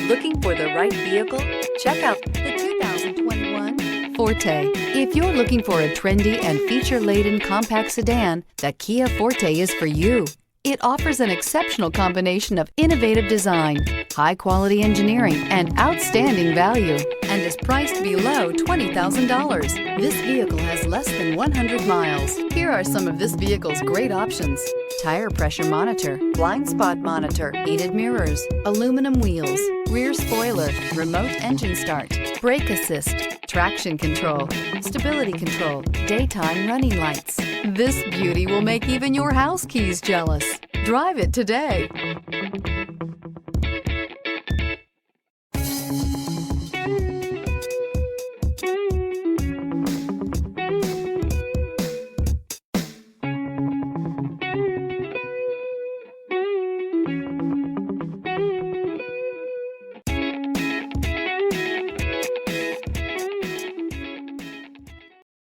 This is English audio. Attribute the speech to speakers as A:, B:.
A: Looking for the right vehicle? Check out the 2021 Forte. If you're looking for a trendy and feature-laden compact sedan, the Kia Forte is for you. It offers an exceptional combination of innovative design, high-quality engineering, and outstanding value, and is priced below $20,000. This vehicle has less than 100 miles. Here are some of this vehicle's great options: tire pressure monitor, blind spot monitor, heated mirrors, aluminum wheels, rear spoiler, remote engine start, brake assist, traction control, stability control, daytime running lights. This beauty will make even your house keys jealous. Drive it today.